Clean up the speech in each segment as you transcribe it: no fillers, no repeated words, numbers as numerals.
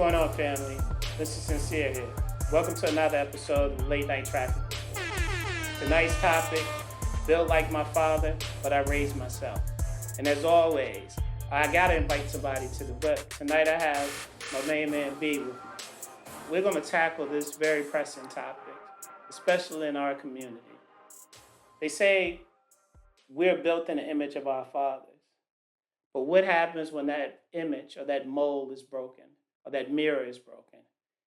going on, family? This is Sencere here. Welcome to another episode of Late Night Traffic. Tonight's topic, built like my father, but I raised myself. And as always, I gotta invite somebody to the book. Tonight I have my main man B with me. We're gonna tackle this very pressing topic, especially in our community. They say we're built in the image of our fathers. But what happens when that image or that mold is broken or that mirror is broken?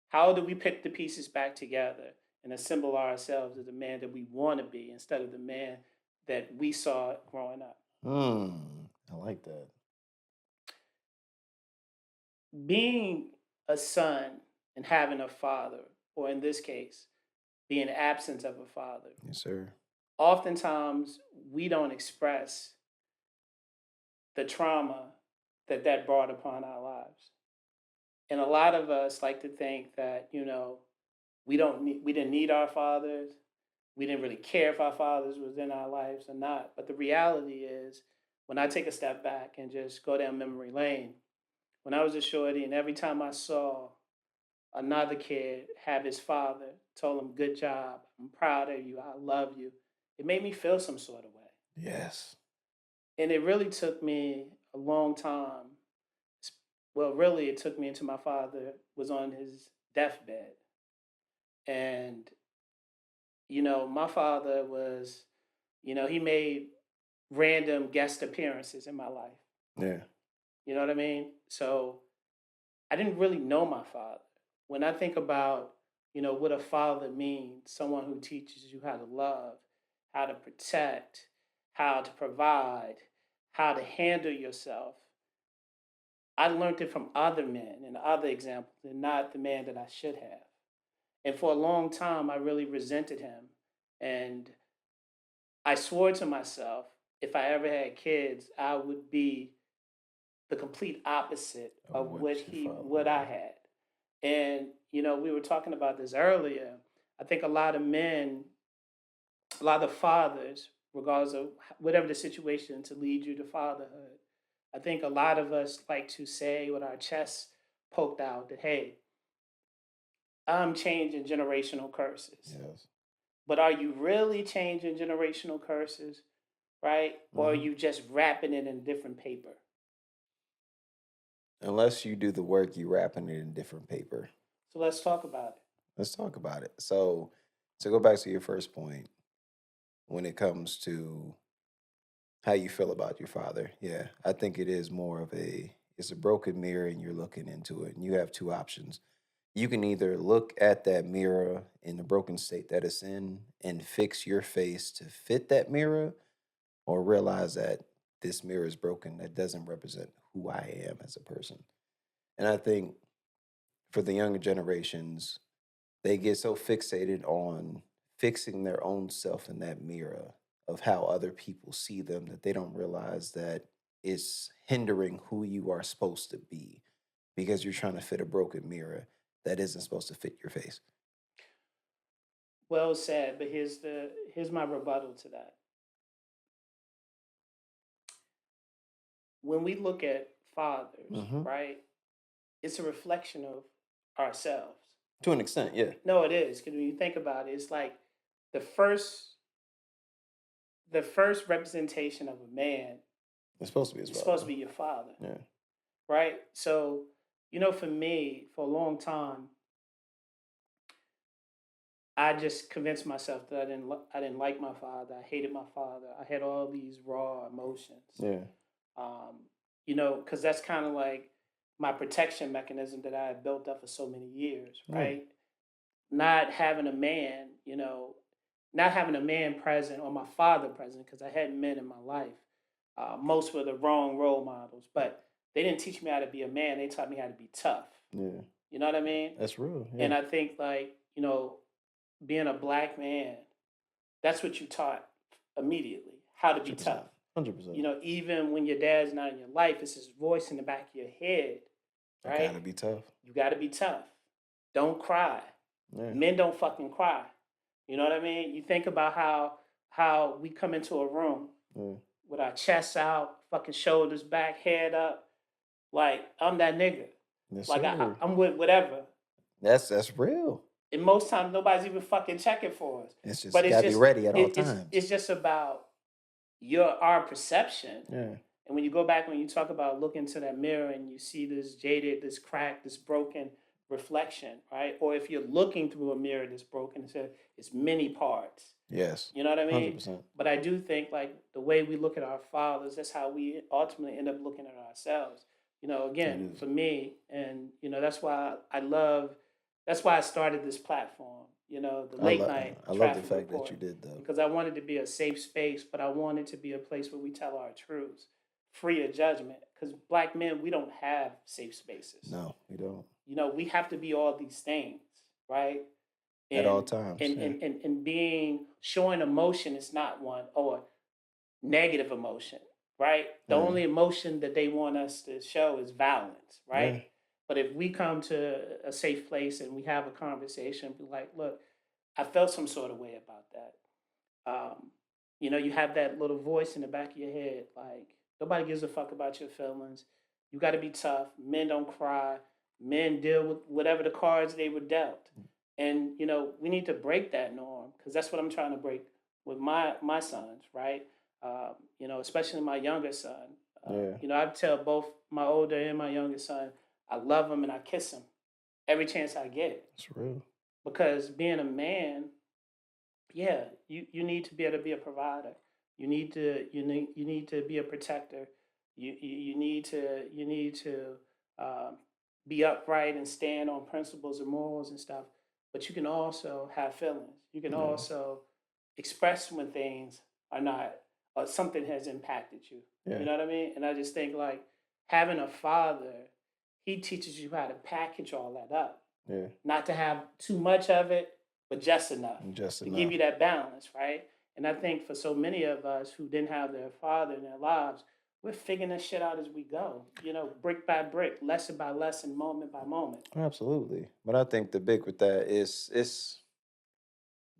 How do we pick the pieces back together and assemble ourselves as the man that we want to be instead of the man that we saw growing up? I like that. Being a son and having a father, or in this case, being absence of a father, Yes, sir. oftentimes we don't express the trauma that brought upon our lives. And a lot of us like to think that, we didn't need our fathers. We didn't really care if our fathers was in our lives or not. But the reality is, when I take a step back and just go down memory lane, when I was a shorty, and every time I saw another kid have his father told him, "Good job, I'm proud of you, I love you," it made me feel some sort of way. Yes. And it really took me a long time. Well, really, it took me until my father was on his deathbed. And, my father was, he made random guest appearances in my life. Yeah. You know what I mean? So I didn't really know my father. When I think about, what a father means, someone who teaches you how to love, how to protect, how to provide, how to handle yourself, I learned it from other men and other examples and not the man that I should have. And for a long time, I really resented him. And I swore to myself, if I ever had kids, I would be the complete opposite Of of what your father what I was. had. And we were talking about this earlier. I think a lot of men, a lot of fathers, regardless of whatever the situation to lead you to fatherhood, I think a lot of us like to say with our chests poked out that, hey, I'm changing generational curses. Yes. But are you really changing generational curses, right? Or are hmm you just wrapping it in different paper? Unless you do the work, you wrapping it in different paper. So let's talk about it. Let's talk about it. So, to go back to your first point, when it comes to how you feel about your father, yeah, I think it is more of it's a broken mirror, and you're looking into it, and you have two options. You can either look at that mirror in the broken state that it's in and fix your face to fit that mirror, or realize that this mirror is broken, that doesn't represent who I am as a person. And I think for the younger generations, they get so fixated on fixing their own self in that mirror of how other people see them that they don't realize that it's hindering who you are supposed to be because you're trying to fit a broken mirror that isn't supposed to fit your face. Well said, but here's my rebuttal to that. When we look at fathers, hmm right, it's a reflection of ourselves. To an extent, yeah. No, it is, because when you think about it, it's like the first the first representation of a man It's supposed to be as is well. supposed to be your father, Yeah. right? So, for me, for a long time, I just convinced myself that I didn't like my father. I hated my father. I had all these raw emotions. Yeah. Um, because that's kind of like my protection mechanism that I had built up for so many years, Yeah. right? Not having a man, not having a man present or my father present, because I had men in my life. Most were the wrong role models, but they didn't teach me how to be a man. They taught me how to be tough. Yeah. You know what I mean? That's real. Yeah. And I think, like, being a black man, that's what you taught immediately, how to be 100%. tough. 100%. Even when your dad's not in your life, it's his voice in the back of your head, I gotta right? be tough. You got to be tough. Don't cry. Yeah. Men don't fucking cry. You know what I mean? You think about how we come into a room Yeah. with our chests out, fucking shoulders back, head up, like I'm that nigga. Yes, Like sir. I'm with whatever. That's real. And most times nobody's even fucking checking for us. It's just But you gotta be ready at all times. it's just about our perception. Yeah. And when you go back, when you talk about looking into that mirror and you see this jaded, this cracked, this broken reflection, right? Or if you're looking through a mirror that's broken, it's many parts. Yes. You know what I mean? 100%. But I do think like the way we look at our fathers, that's how we ultimately end up looking at ourselves. You know, It again, is. for me, and that's why I love, that's why I started this platform. The late night I love the traffic fact that report, you did though. because I wanted to be a safe space, but I wanted to be a place where we tell our truths, free of judgment. Because black men, we don't have safe spaces. No, we don't. We have to be all these things, right? At all and times. and Yeah. and being showing emotion is not one, or negative emotion, right? The Yeah. only emotion that they want us to show is violence, right? Yeah. But if we come to a safe place and we have a conversation, be like, look, I felt some sort of way about that. You have that little voice in the back of your head, like nobody gives a fuck about your feelings. You got to be tough. Men don't cry. Men deal with whatever the cards they were dealt. And we need to break that norm, because that's what I'm trying to break with my sons, right? Especially my younger son. Yeah. I tell both my older and my younger son, I love him and I kiss him every chance I get, It's real. because being a man, yeah, you need to be able to be a provider. You need to be a protector. You need to um, be upright and stand on principles and morals and stuff. But you can also have feelings. You can Yeah. also express when things are not, or something has impacted you. Yeah. You know what I mean? And I just think like having a father, he teaches you how to package all that up, Yeah. not to have too much of it, but just enough Just to give enough. you that balance, right? And I think for so many of us who didn't have their father in their lives, we're figuring this shit out as we go, brick by brick, lesson by lesson, moment by moment. Absolutely. But I think the big with that is it's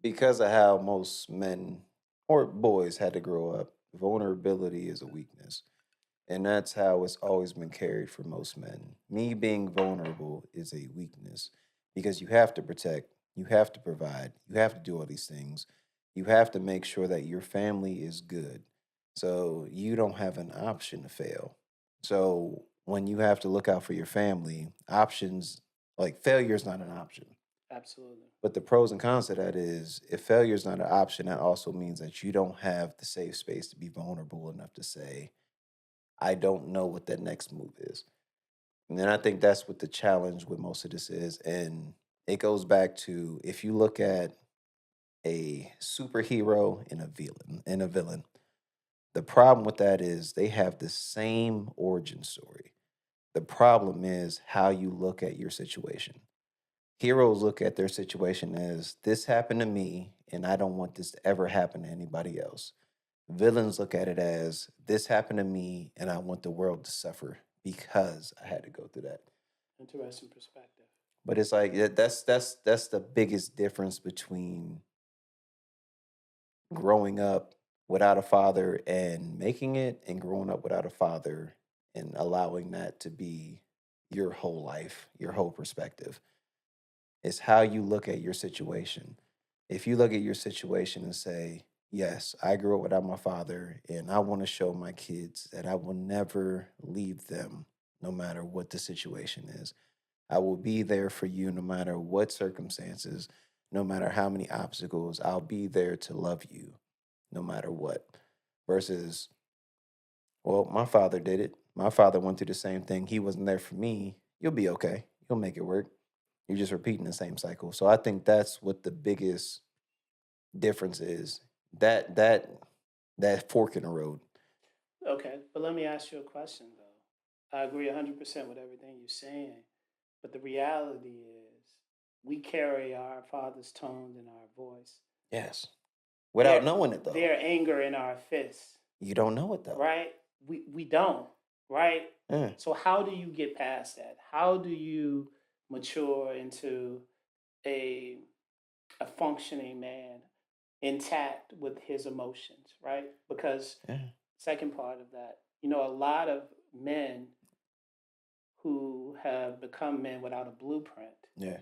because of how most men or boys had to grow up. Vulnerability is a weakness. And that's how it's always been carried for most men. Me being vulnerable is a weakness because you have to protect, you have to provide, you have to do all these things. You have to make sure that your family is good. So you don't have an option to fail. So when you have to look out for your family, options like failure is not an option. Absolutely. But the pros and cons to that is if failure is not an option, that also means that you don't have the safe space to be vulnerable enough to say, I don't know what that next move is. And then I think that's what the challenge with most of this is. And it goes back to if you look at a superhero and a villain, the problem with that is they have the same origin story. The problem is how you look at your situation. Heroes look at their situation as this happened to me and I don't want this to ever happen to anybody else. Villains look at it as this happened to me and I want the world to suffer because I had to go through that. Interesting perspective. But it's like that's the biggest difference between growing up without a father and making it and growing up without a father and allowing that to be your whole life, your whole perspective. It's how you look at your situation. If you look at your situation and say, yes, I grew up without my father, and I want to show my kids that I will never leave them no matter what the situation is. I will be there for you no matter what circumstances, no matter how many obstacles. I'll be there to love you no matter what. Versus, well, my father did it. My father went through the same thing. He wasn't there for me. You'll be okay. You'll make it work. You're just repeating the same cycle. So I think that's what the biggest difference is. That fork in the road. Okay, but let me ask you a question though. I agree 100% with everything you're saying, but the reality is we carry our father's tones in our voice. Yes. Without Their knowing it though. their anger in our fists, You don't know it though. right? We don't, right? Yeah. So how do you get past that? How do you mature into a a functioning man, intact with his emotions, right? Because Yeah. second part of that, a lot of men who have become men without a blueprint. Yeah.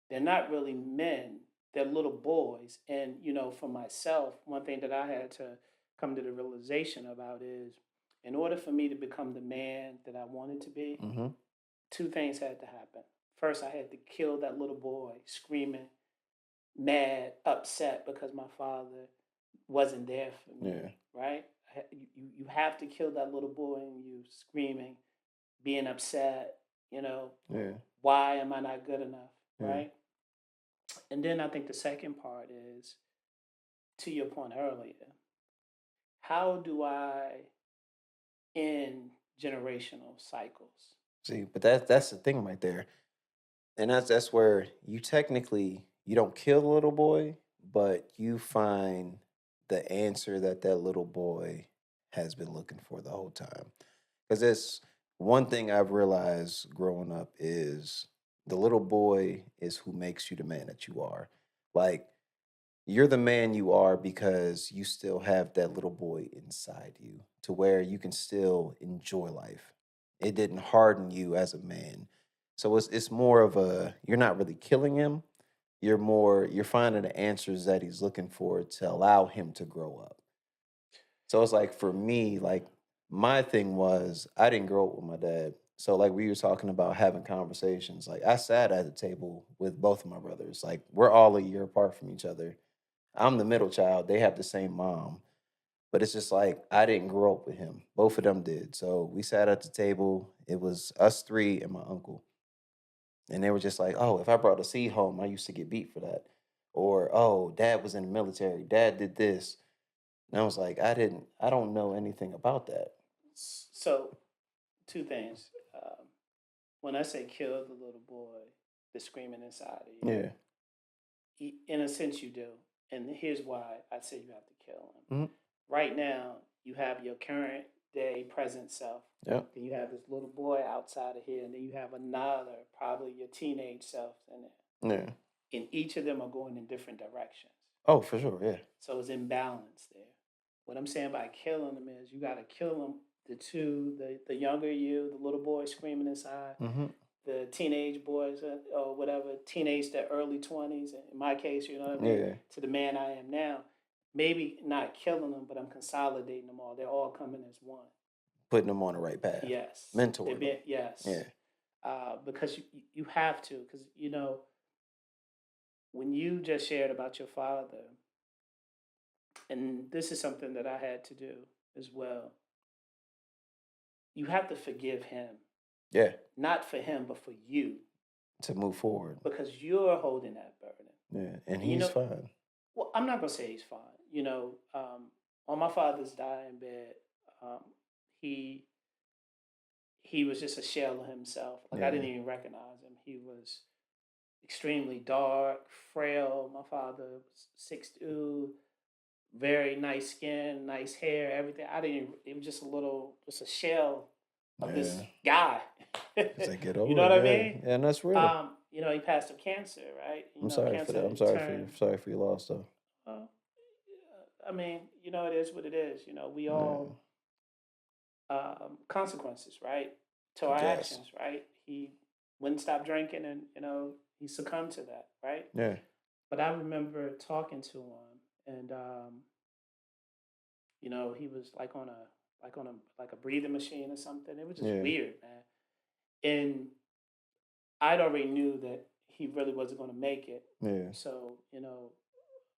They're not really men, they're little boys. And, for myself, one thing that I had to come to the realization about is in order for me to become the man that I wanted to be, Mm-hmm. two things had to happen. First, I had to kill that little boy screaming, mad, upset because my father wasn't there for me, Yeah. right? You have to kill that little boy in you screaming, being upset, you know, Yeah. why am I not good enough, Yeah. right? And then I think the second part is, to your point earlier, how do I end generational cycles? See, but that's the thing right there. And that's where you technically you don't kill the little boy, but you find the answer that that little boy has been looking for the whole time. Because it's one thing I've realized growing up is the little boy is who makes you the man that you are. Like you're the man you are because you still have that little boy inside you to where you can still enjoy life. It didn't harden you as a man. So it's more of a you're not really killing him. You're finding the answers that he's looking for to allow him to grow up. So it's like for me, like my thing was I didn't grow up with my dad. So like we were talking about having conversations. Like I sat at the table with both of my brothers. Like we're all a year apart from each other. I'm the middle child. They have the same mom. But it's just like I didn't grow up with him. Both of them did. So we sat at the table. It was us three and my uncle. And they were just like, oh, if I brought a seed home, I used to get beat for that. Or, oh, dad was in the military. Dad did this. And I was like, I don't know anything about that. So, two things. When I say kill the little boy, the screaming inside of you, Yeah. in a sense you do. And here's why I say you have to kill him. Hmm. Right now, you have your current day present self. Yeah. Then you have this little boy outside of here, and then you have another, probably your teenage self in there. Yeah. And each of them are going in different directions. Oh, for sure. Yeah. So it's imbalance there. What I'm saying by killing them is you got to kill them. The younger you, the little boy screaming inside, Hmm. the teenage boys or whatever, teenage to early 20s. In my case, you know what I mean, Yeah. to the man I am now. Maybe not killing them, but I'm consolidating them all. They're all coming as one. Putting them on the right path. Yes. Mentor them. Yes. Yeah. Because you have to. Because, when you just shared about your father, and this is something that I had to do as well, you have to forgive him. Yeah. Not for him, but for you. To move forward. Because you're holding that burden. Yeah. And And he's fine. well, I'm not gonna say he's fine. On my father's dying bed, um, he he was just a shell of himself. Like I didn't Yeah. even recognize him. He was extremely dark, frail. My father was 6'2", very nice skin, nice hair, everything. I didn't. It was just a shell of this Yeah. guy. As they get You know older, what I yeah. mean? Yeah, and that's real. He passed of cancer, right? I'm sorry for Cancer that. I'm sorry for you. turned. Sorry for your loss though. Uh, I mean, it is what it is. We Yeah. all consequences, right, to our Yes. actions, right? He wouldn't stop drinking, and he succumbed to that, right? Yeah. But I remember talking to him, and he was like a breathing machine or something. It was just Yeah. weird, man. And I'd already knew that he really wasn't going to make it. Yeah. So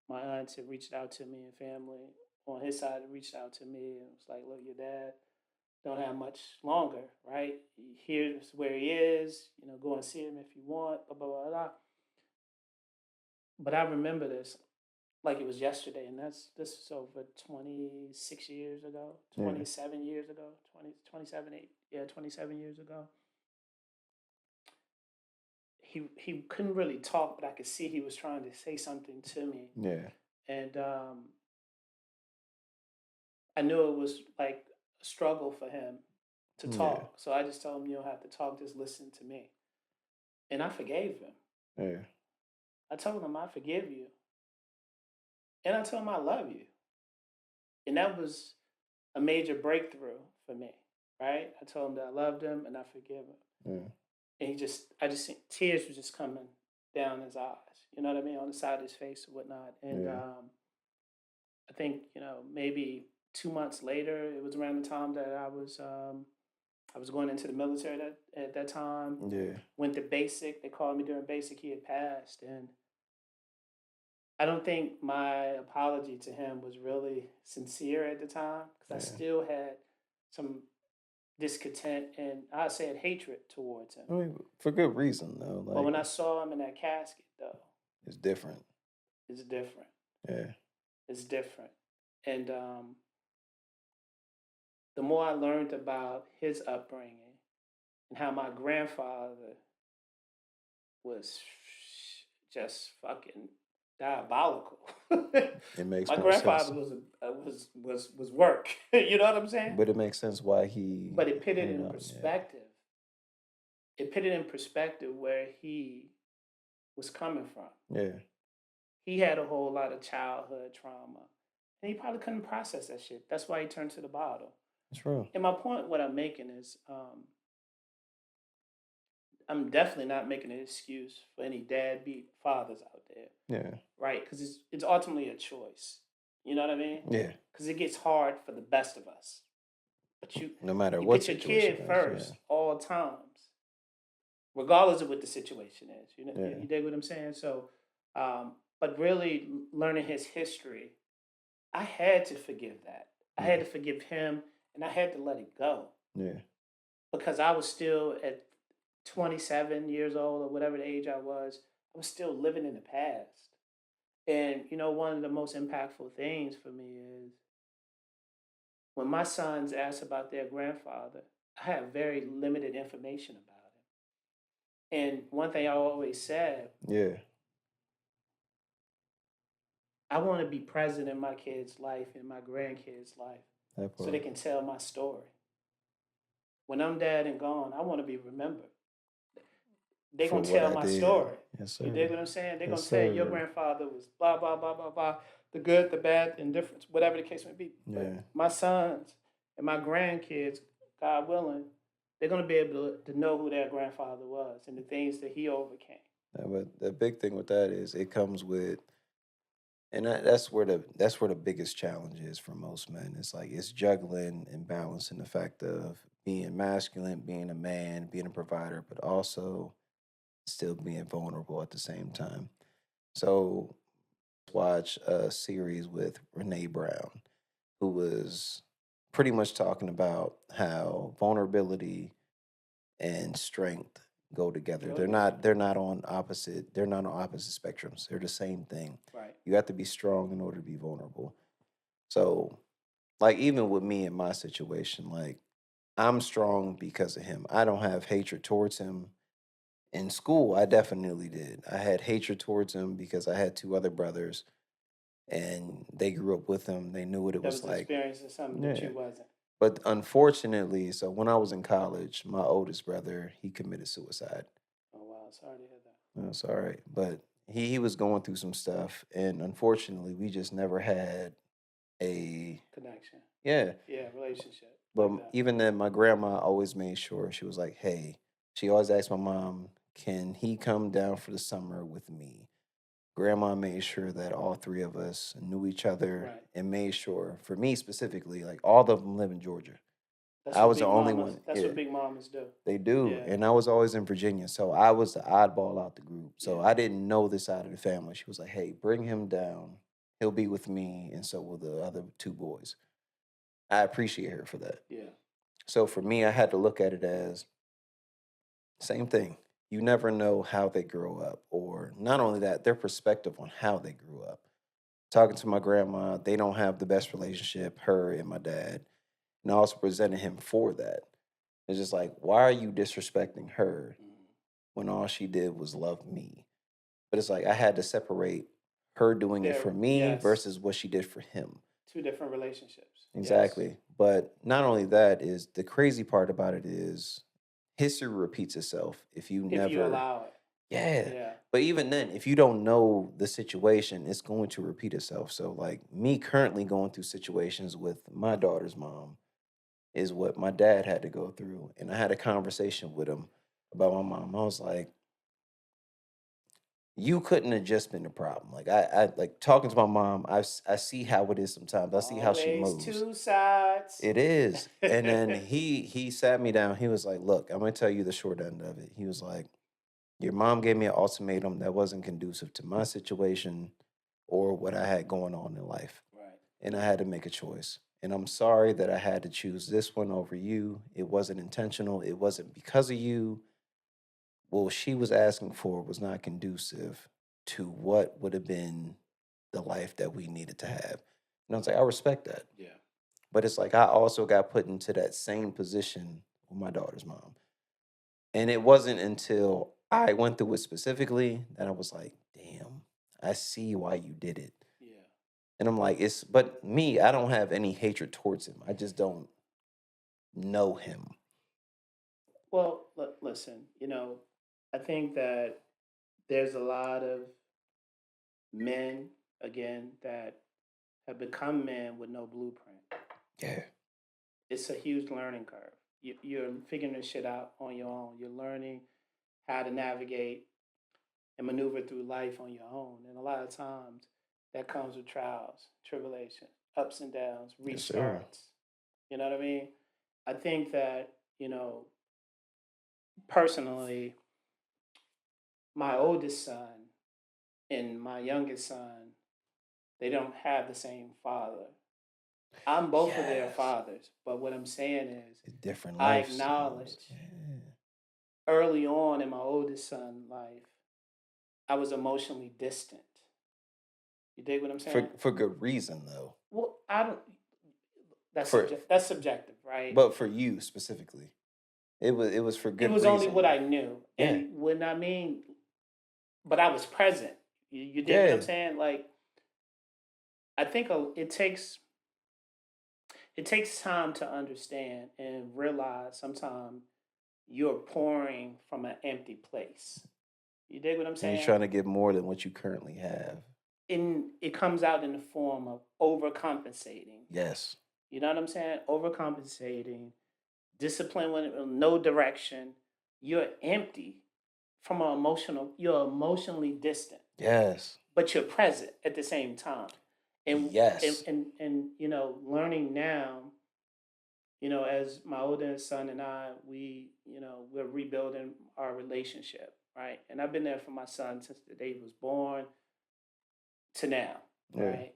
my aunts had reached out to me, and family on his side had reached out to me, and was like, "Look, your dad don't have much longer, right? Here's where he is. Go and see him if you want." Blah blah blah blah. But I remember this like it was yesterday, and this is over 26 years ago, Yeah. 27 years ago, 27 years ago. He couldn't really talk, but I could see he was trying to say something to me, Yeah. and I knew it was like a struggle for him to Yeah. talk. So I just told him, "You don't have to talk; just listen to me." And I forgave him. Yeah. I told him I forgive you, and I told him I love you, and that was a major breakthrough for me. Right? I told him that I loved him and I forgive him. Yeah. And I just seen tears was just coming down his eyes. You know what I mean, on the side of his face and whatnot. And Yeah. I think maybe 2 months later, it was around the time that I was going into the military at that time. Yeah. Went to basic. They called me during basic. He had passed, and I don't think my apology to him was really sincere at the time because I Yeah. still had some discontent and I said hatred towards him. I mean, for good reason though. But Like when I saw him in that casket, though, it's different. it's different. Yeah. It's different. And the more I learned about his upbringing and how my grandfather was just fucking diabolical. It makes My more sense. grandfather was work. You know what I'm saying? But it makes sense why he, But it put it in yeah. perspective. It put it in perspective where he was coming from. Yeah. He had a whole lot of childhood trauma, and he probably couldn't process that shit. That's why he turned to the bottle. It's real. And my point, what I'm making is, I'm definitely not making an excuse for any deadbeat fathers out there, Yeah. right? Because it's ultimately a choice. You know what I mean? Yeah. Because it gets hard for the best of us. But No matter you what put your situation kid is, first all times, regardless of what the situation is. You know, yeah. you dig what I'm saying? So, but really learning his history, I had to forgive that. I Yeah. had to forgive him, and I had to let it go Yeah. because I was still at 27 years old or whatever the age I was. I was still living in the past. And one of the most impactful things for me is when my sons ask about their grandfather, I have very limited information about him. And one thing I always said, Yeah. I want to be present in my kids' life and my grandkids' life That so they part. can tell my story. When I'm dead and gone, I want to be remembered. They're For going to what tell I my did. story. Yes, You sir. dig what I'm saying? They're Yes, going to tell you your sir. grandfather was blah, blah, blah, blah, blah, the good, the bad, the indifference, whatever the case may be. But Yeah. my sons and my grandkids, God willing, they're going to be able to know who their grandfather was and the things that he overcame. But the big thing with that is it comes with, and that's where the biggest challenge is for most men. It's like it's juggling and balancing the fact of being masculine, being a man, being a provider, but also still being vulnerable at the same time. So watch a series with Renee Brown, who was pretty much talking about how vulnerability and strength go together. Go They're together. not they're not on opposite spectrums. They're the same thing. Right. You have to be strong in order to be vulnerable. So like even with me in my situation, like I'm strong because of him. I don't have hatred towards him. In school, I definitely did. I had hatred towards him because I had two other brothers and they grew up with him. They knew what it That was was like. experiencing something that Yeah. you wasn't. But unfortunately, so when I was in college, my oldest brother, he committed suicide. Oh, wow. Sorry to hear that. That's all right. But he was going through some stuff. And unfortunately, we just never had a, Connection. yeah. Yeah, relationship But like that. even then, my grandma always made sure she was like, hey, she always asked my mom, can he come down for the summer with me? Grandma made sure that all three of us knew each other Right. and made sure, for me specifically, like all of them live in Georgia. That's I what was the big only mamas. one. That's Yeah, what big mamas do. they do. Yeah. And I was always in Virginia. So I was the oddball out the group. So Yeah. I didn't know this side of the family. She was like, hey, bring him down. He'll be with me. And so will the other two boys. I appreciate her for that. Yeah. So for me, I had to look at it as same thing. You never know how they grow up, or not only that, their perspective on how they grew up. Talking to my grandma, they don't have the best relationship, her and my dad. And I also presented him for that. It's just like, why are you disrespecting her Mhm. when all she did was love me? But it's like I had to separate her doing it There. for me Yes. versus what she did for him. Two different relationships. Yes. Exactly. But not only that is the crazy part about it is history repeats itself if you If you never, allow it. yeah. Yeah. But even then, if you don't know the situation, it's going to repeat itself. So like me currently going through situations with my daughter's mom is what my dad had to go through. And I had a conversation with him about my mom. I was like, you couldn't have just been the problem. Like I like talking to my mom. I see how it is sometimes. I see how she Always moves. two sides. It is. And then he sat me down. He was like, "Look, I'm gonna tell you the short end of it." He was like, "Your mom gave me an ultimatum that wasn't conducive to my situation or what I had going on in life, Right. and I had to make a choice. And I'm sorry that I had to choose this one over you. It wasn't intentional. It wasn't because of you. What she was asking for was not conducive to what would have been the life that we needed to have." And I was like, I respect that. Yeah. But it's like I also got put into that same position with my daughter's mom. And it wasn't until I went through it specifically that I was like, damn, I see why you did it. Yeah. And I'm like, but me, I don't have any hatred towards him. I just don't know him. Well, listen, I think that there's a lot of men, again, that have become men with no blueprint. Yeah. It's a huge learning curve. You're figuring this shit out on your own. You're learning how to navigate and maneuver through life on your own. And a lot of times that comes with trials, tribulations, ups and downs, Yes, sir. restarts. You know what I mean? I think that, personally, my oldest son and my youngest son, they don't have the same father. I'm both of their Yes. fathers, but what I'm saying is, Different I lifestyles. acknowledge Yeah. early on in my oldest son's life, I was emotionally distant. You dig what I'm saying? For good reason though. Well, I don't. For That's subjective, right? but for you specifically. It was for It good was only what reason. I knew, Yeah. and when I mean, but I was present. You dig what I'm Yeah. saying? Like, I think it takes time to understand and realize sometimes you're pouring from an empty place. You dig what I'm And you're saying? trying to get more than what you currently have. And it comes out in the form of overcompensating. Yes. You know what I'm saying? Overcompensating, discipline with no direction. You're empty from an emotional. You're emotionally distant, Yes. but you're present at the same time. And and Yes. and, and learning now. As my oldest son and I, we're rebuilding our relationship, right? And I've been there for my son since the day he was born to now, Yeah. right?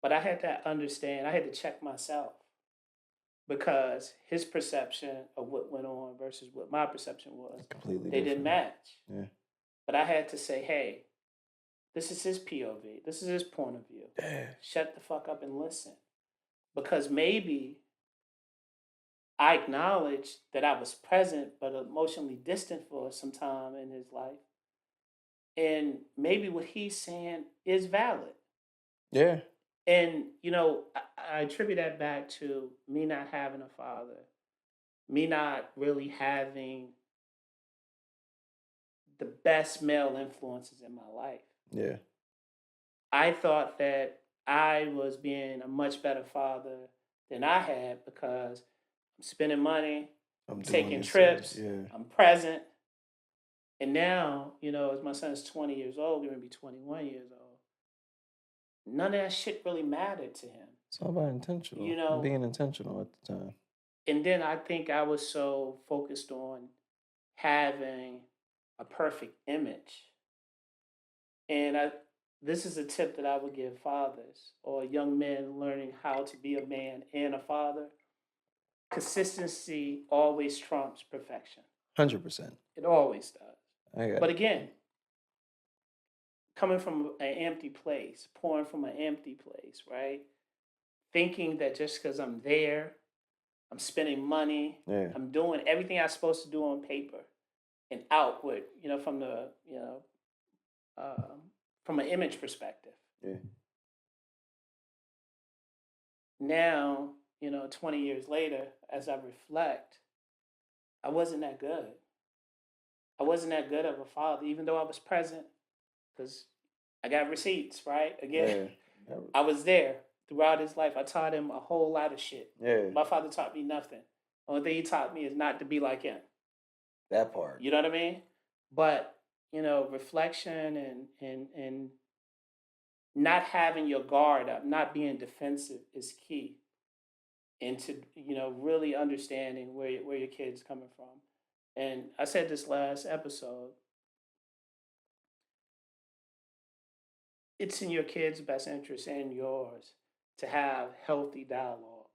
But I had to understand, I had to check myself because his perception of what went on versus what my perception was, Completely they didn't different. match. Yeah. But I had to say, hey, this is his POV, this is his point of view. Yeah. Shut the fuck up and listen. Because maybe I acknowledged that I was present but emotionally distant for some time in his life. And maybe what he's saying is valid. Yeah. And, I attribute that back to me not having a father, me not really having the best male influences in my life. Yeah. I thought that I was being a much better father than I had because I'm spending money, I'm I'm doing taking this to this. trips, Yeah. I'm present. And now, as my son's 20 years old, going to be 21 years old, none of that shit really mattered to him. It's all about intentional. You know, Being intentional at the time. and then I think I was so focused on having a perfect image. And this is a tip that I would give fathers or young men learning how to be a man and a father. Consistency always trumps perfection. 100%. It always does. I got But it. again, coming from an empty place, pouring from an empty place, right? Thinking that just because I'm there, I'm spending money, Yeah. I'm doing everything I'm supposed to do on paper and outward, from the, um, from an image perspective. Yeah. Now, 20 years later, as I reflect, I wasn't that good. I wasn't that good of a father, even though I was present, because I got receipts, right? Again, Yeah. I was there throughout his life. I taught him a whole lot of shit. Yeah. My father taught me nothing. Only thing he taught me is not to be like him. That part. You know what I mean? But reflection and not having your guard up, not being defensive is key into really understanding where your kid's coming from. And I said this last episode, it's in your kid's best interest and yours to have healthy dialogue.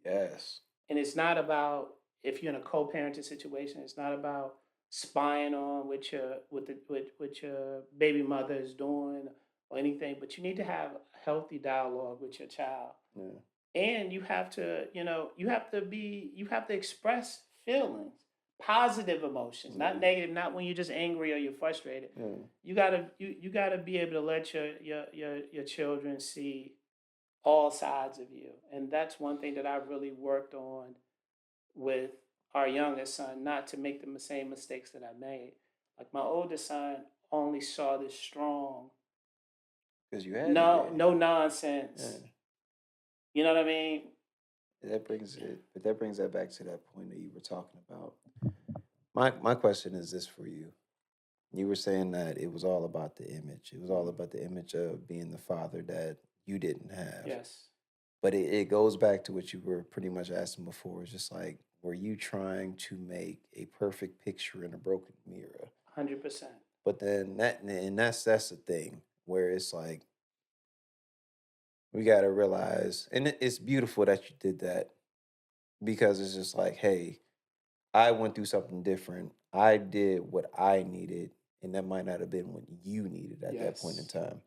Yes. And it's not about, if you're in a co-parenting situation, it's not about spying on what your baby mother is doing or anything, but you need to have healthy dialogue with your child. Yeah. And you have to you have to express feelings, positive emotions, not negative, not when you're just angry or you're frustrated. You gotta be able to let your children see all sides of you. And that's one thing that I really worked on with our youngest son, not to make the same mistakes that I made. Like my oldest son only saw this strong, because you had no nonsense. Yeah. You know what I mean? That brings that back to that point that you were talking about. My question is this for you. You were saying that it was all about the image. It was all about the image of being the father that you didn't have. Yes. But it goes back to what you were pretty much asking before. It's just like, were you trying to make a perfect picture in a broken mirror? 100%. But then that's the thing where it's like, we got to realize, and it's beautiful that you did that, because it's just like, hey, I went through something different. I did what I needed, and that might not have been what you needed at that point in time.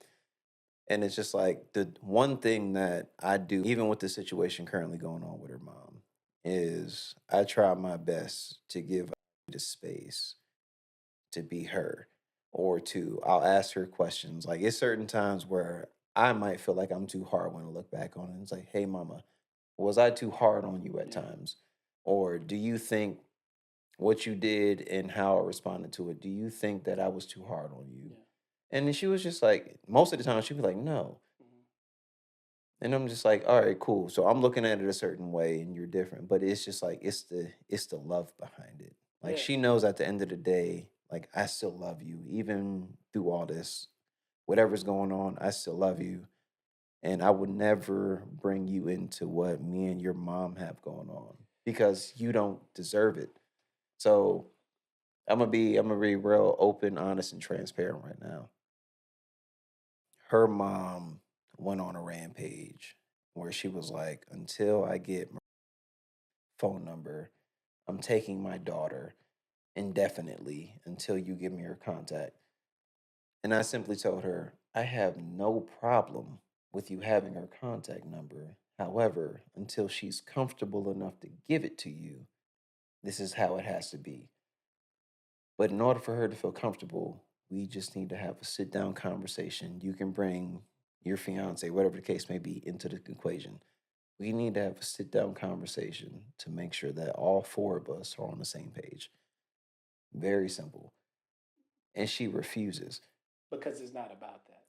And it's just like, the one thing that I do, even with the situation currently going on with her mom, is I try my best to give the space to be her, or I'll ask her questions. Like, it's certain times where I might feel like I'm too hard when I look back on it. It's like, hey, mama, was I too hard on you at times? Or do you think what you did and how I responded to it, do you think that I was too hard on you? Yeah. And then she was just like, most of the time, she'd be like, no. And I'm just like, all right, cool. So I'm looking at it a certain way and you're different. But it's just like, it's the love behind it. Like, she knows at the end of the day, like, I still love you. Even through all this, whatever's going on, I still love you. And I would never bring you into what me and your mom have going on, because you don't deserve it. So I'm gonna be real open, honest, and transparent right now. Her mom went on a rampage where she was like, until I get my phone number, I'm taking my daughter indefinitely until you give me her contact. And I simply told her, I have no problem with you having her contact number. However, until she's comfortable enough to give it to you, this is how it has to be. But in order for her to feel comfortable, we just need to have a sit down conversation. You can bring your fiance, whatever the case may be, into the equation. We need to have a sit down conversation to make sure that all four of us are on the same page. Very simple. And she refuses. Because it's not about that.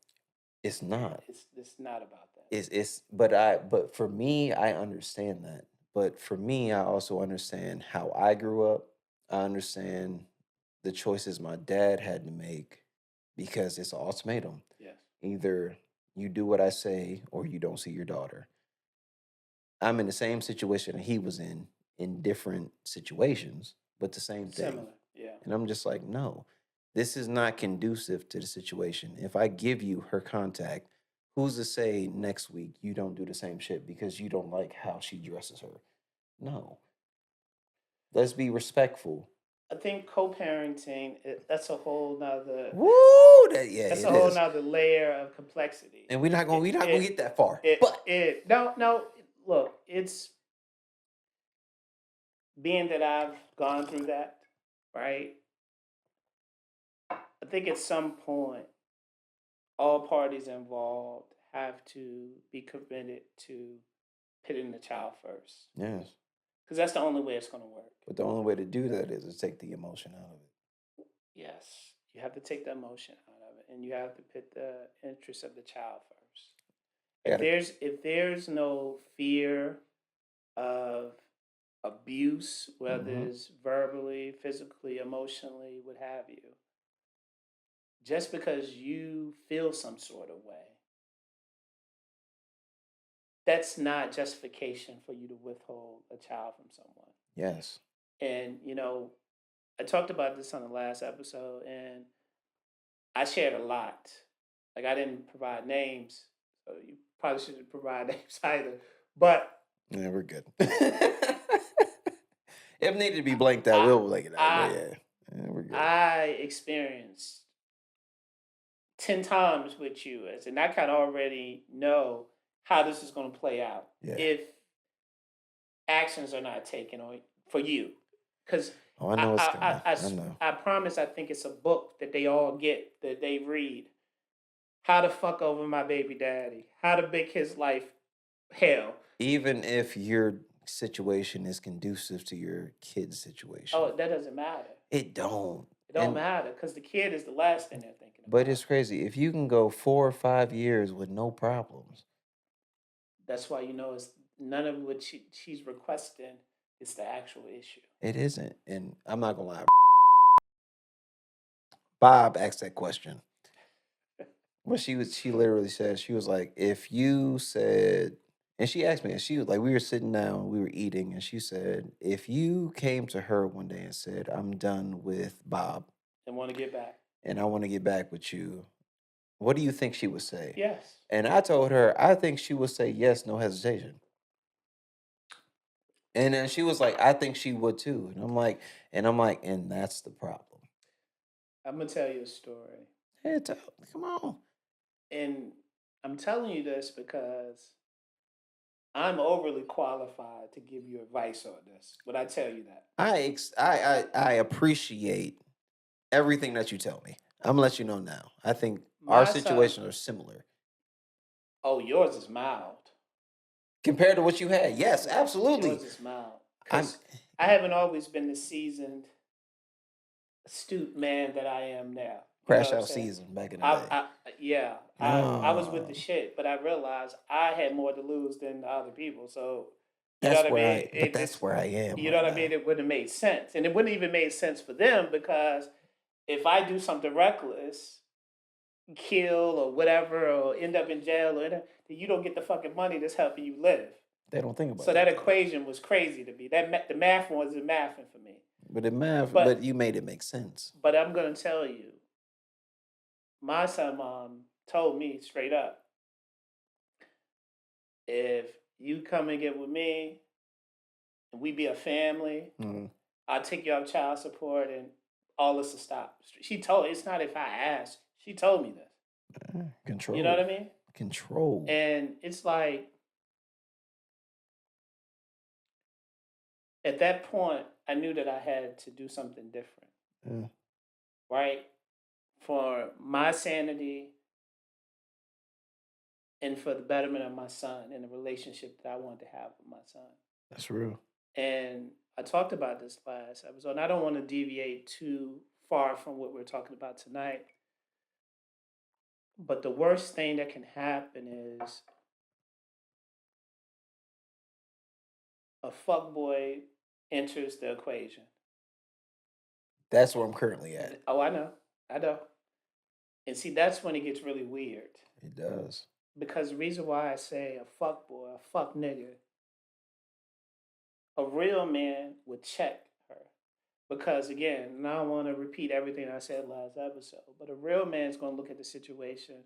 It's not. It's not about that. But for me, I understand that. But for me, I also understand how I grew up. I understand the choices my dad had to make, because it's an ultimatum. Yes. Either you do what I say or you don't see your daughter. I'm in the same situation that he was in different situations, but the same thing. Similar, yeah. And I'm just like, no, this is not conducive to the situation. If I give you her contact, who's to say next week you don't do the same shit because you don't like how she dresses her? No. Let's be respectful. I think co-parenting, that's a whole nother. Woo! That's a whole nother layer of complexity. And we're not gonna get that far. No. Look, it's being that I've gone through that, right? I think at some point, all parties involved have to be committed to putting the child first. Yes. Because that's the only way it's going to work. But the only way to do that is to take the emotion out of it. Yes. You have to take the emotion out of it, and you have to put the interest of the child first. If there's no fear of abuse, whether Mm-hmm. it's verbally, physically, emotionally, what have you, just because you feel some sort of way, that's not justification for you to withhold a child from someone. Yes. And, I talked about this on the last episode, and I shared a lot. Like, I didn't provide names, so you probably shouldn't provide names either. But Yeah, we're good. If needed to be blanked out, I, we'll blank it out. But I, yeah, we're good. I experienced 10 times with you, and I kind of already know how this is going to play out Yeah. if actions are not taken for you. Because Oh, I know what's coming. I know. I promise, I think it's a book that they all get, that they read. How to fuck over my baby daddy. How to make his life hell. Even if your situation is conducive to your kid's situation, Oh, that doesn't matter. it don't. It don't And matter because the kid is the last thing they're thinking but about. it's crazy if you can go 4 or 5 years with no problems. That's why it's none of what she's requesting is the actual issue. It isn't, and I'm not gonna lie. Bob asked that question. Well, she literally said, she was like, if you said, and she asked me, and she was like, we were sitting down, we were eating, and she said, if you came to her one day and said, I'm done with Bob And want to get back. and I want to get back with you, what do you think she would say? Yes. And I told her, I think she would say yes, no hesitation. And then she was like, I think she would too. And I'm like, and that's the problem. I'm gonna tell you a story. Hey, come on. And I'm telling you this because I'm overly qualified to give you advice on this. But I tell you that. I appreciate everything that you tell me. I'm gonna let you know now. I think our My son, situations are similar oh, yours is mild. compared to what you had. Yes, absolutely. Yours is mild. I'm Because I haven't always been the seasoned, astute man that I am now. You know crash what I'm out saying? season back in the day. I was with the No, shit, but I realized I had more to lose than the other people. So, you know that's what I where mean? but that's where I am You know right what I mean? now. It wouldn't have made sense. And it wouldn't even made sense for them because if I do something reckless, kill or whatever, or end up in jail, or whatever, then you don't get the fucking money that's helping you live. They don't think about So it that like that. equation was crazy to me. The math wasn't mathing for me. But you made it make sense. But I'm gonna tell you, my son mom told me straight up, if you come and get with me and we be a family, Mhm. I'll take you off child support and all this will stop. She told, it's not if I asked. She told me this. Control. You know what I mean? Control. And it's like, at that point, I knew that I had to do something different, Yeah. right? For my sanity and for the betterment of my son and the relationship that I wanted to have with my son. That's real. And I talked about this last episode, and I don't want to deviate too far from what we're talking about tonight. But the worst thing that can happen is a fuckboy enters the equation. That's where I'm currently at. Oh, I know. I know. And see, that's when it gets really weird. It does. Because the reason why I say a fuckboy, a fuck nigga, a real man would check her. Because again, and I don't want to repeat everything I said last episode, but a real man's going to look at the situation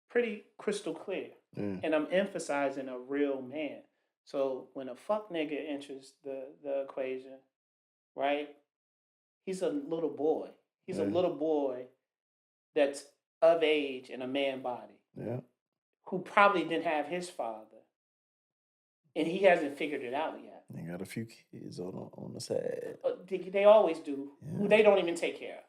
pretty crystal clear. And I'm emphasizing a real man. So when a fuck nigga enters the equation, right? He's a little boy. He's a little boy that's of age in a man body. Yeah. Who probably didn't have his father. And he hasn't figured it out yet. They got a few kids on the side. They always do, Yeah. who they don't even take care of.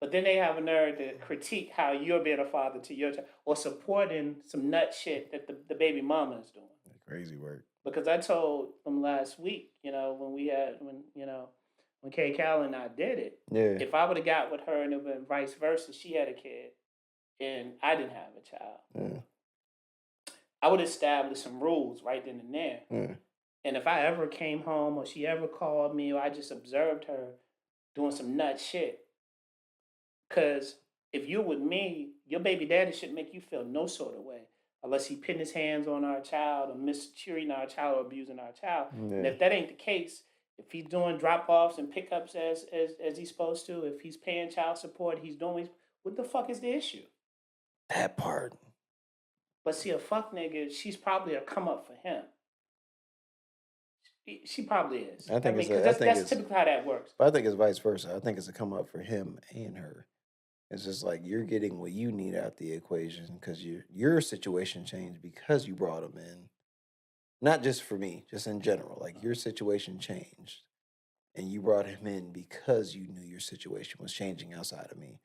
But then they have a nerve to critique how you're being a father to your child or supporting some nut shit that the baby mama is doing. Crazy work. Because I told them last week, when Kay Cal and I did it, if I would have got with her and it been vice versa, she had a kid and I didn't have a child, I would establish some rules right then and there. And if I ever came home or she ever called me or I just observed her doing some nut shit, because if you're with me, your baby daddy should make you feel no sort of way unless he putting his hands on our child or mistreating our child or abusing our child. And Yeah. if that ain't the case, if he's doing drop offs and pickups as he's supposed to, if he's paying child support, he's doing what the fuck is the issue? That part. But see, a fuck nigga, she's probably a come up for him. She probably is. I think it's because a. I think that's it's. typically how that works. But I think it's vice versa. I think it's a come up for him and her. It's just like you're getting what you need out the equation because your situation changed because you brought him in. Not just for me, just in general. Like your situation changed, and you brought him in because you knew your situation was changing outside of me.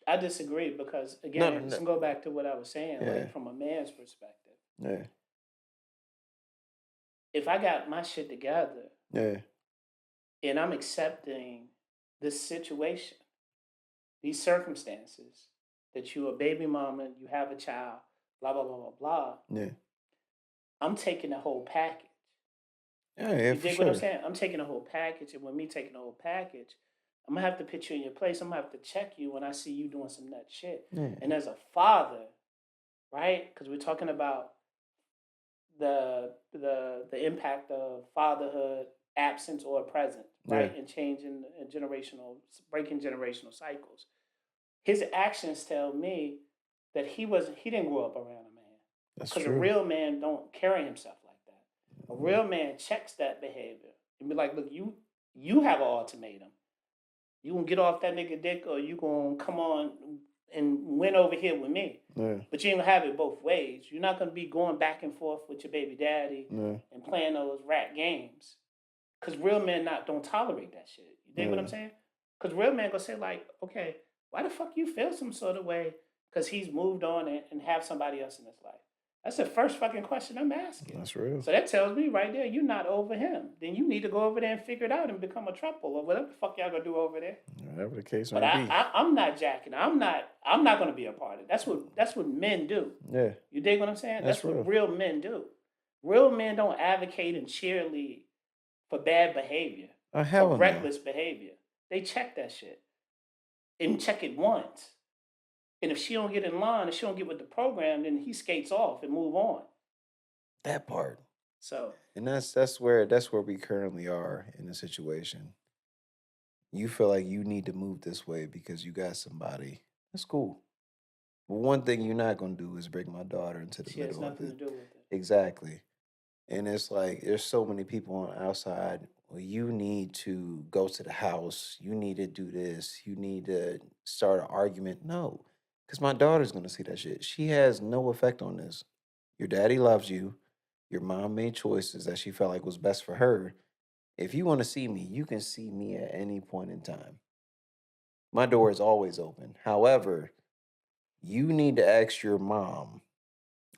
I disagree because No, again, no, let's no. go back to what I was saying, Yeah, like from a man's perspective. yeah, If I got my shit together yeah, and I'm accepting this situation, these circumstances, that you a baby mama, you have a child, blah blah blah blah blah, yeah, I'm taking the whole package. yeah, You for dig what I'm sure. saying? I'm taking the whole package, and with me taking the whole package, I'm gonna have to put you in your place. I'm gonna have to check you when I see you doing some nut shit. Yeah, And as a father, right? Because we're talking about the impact of fatherhood, absence or present, yeah, right? And changing and breaking generational cycles. His actions tell me that he didn't grow up around a man. that's Because a true. real man don't carry himself like that. A real man checks that behavior and be like, look, you have an ultimatum. You gonna get off that nigga dick or you gonna come on and win over here with me. Yeah, But you ain't gonna have it both ways. You're not gonna be going back and forth with your baby daddy yeah, and playing those rat games. Cause real men not don't tolerate that shit. You dig what I'm yeah. saying? Cause real men gonna say like, okay, why the fuck you feel some sort of way? Cause he's moved on and have somebody else in his life. That's the first fucking question I'm asking. That's real. So that tells me right there, you're not over him. Then you need to go over there and figure it out and become a triple or whatever the fuck y'all gonna do over there. Whatever the case But may be. I'm not jacking. I'm not gonna be a part of it. That's what men do. Yeah, You dig what I'm saying? that's That's what real. real men do. Real men don't advocate and cheerlead for bad behavior, Oh for hell no. reckless behavior. They check that shit and check it once. And if she don't get in line, if she don't get with the program, then he skates off and move on. That part. So And that's where we currently are in the situation. You feel like you need to move this way because you got somebody. That's cool. But one thing you're not gonna do is bring my daughter into the she has middle of nothing to it. do with it. Exactly. And it's like there's so many people on the outside. Well, you need to go to the house. You need to do this. You need to start an argument. No, because my daughter's gonna see that shit. She has no effect on this. Your daddy loves you. Your mom made choices that she felt like was best for her. If you want to see me, you can see me at any point in time. My door is always open. However, you need to ask your mom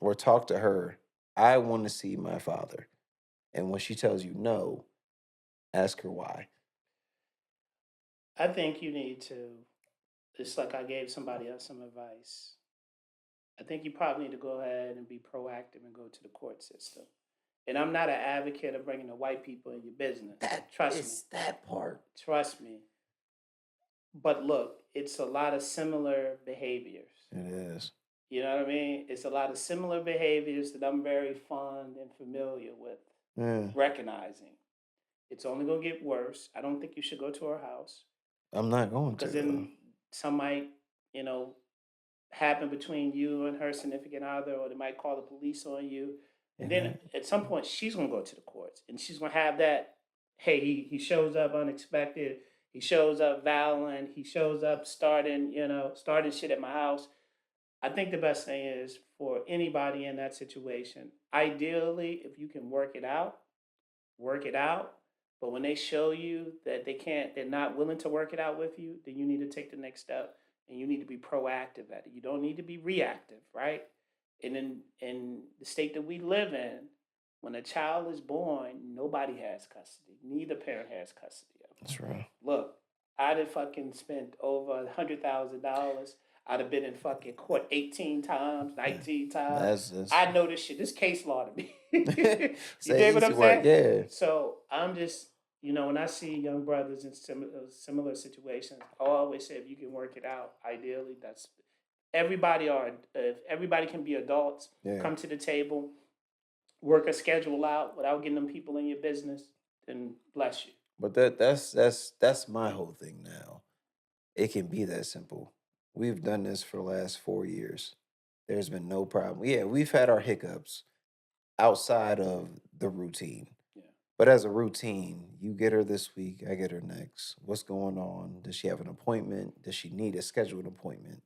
or talk to her. I want to see my father. And when she tells you no, ask her why. I think you need to. It's like I gave somebody else some advice. I think you probably need to go ahead and be proactive and go to the court system. And I'm not an advocate of bringing the white people in your business. That Trust me. is that part. Trust me. But look, it's a lot of similar behaviors. It is. You know what I mean? It's a lot of similar behaviors that I'm very fond and familiar with Yeah. recognizing. It's only going to get worse. I don't think you should go to her house I'm not going to because though. then some might, you know, happen between you and her significant other, or they might call the police on you. And then Yeah. at some point, she's going to go to the courts and she's going to have that, hey, he shows up unexpected. He shows up violent. He shows up starting shit at my house. I think the best thing is for anybody in that situation, ideally, if you can work it out. But when they show you that they're not willing to work it out with you, then you need to take the next step and you need to be proactive at it. You don't need to be reactive, right? And in the state that we live in, when a child is born, nobody has custody. Neither parent has custody of them. That's right. Look, I did fucking spent over $100,000. I'd have been in fucking court 18 times, Yeah. 19 times. That's I know this shit. This case law to me. You say dig what easy I'm work. saying? Yeah. So I'm just, when I see young brothers in similar situations, I always say if you can work it out, ideally, that's everybody are. If everybody can be adults, Yeah. come to the table, work a schedule out without getting them people in your business, then bless you. But that's my whole thing now. It can be that simple. We've done this for the last 4 years. There's been no problem. Yeah, we've had our hiccups outside of the routine. Yeah. But as a routine, you get her this week, I get her next. What's going on? Does she have an appointment? Does she need a scheduled appointment?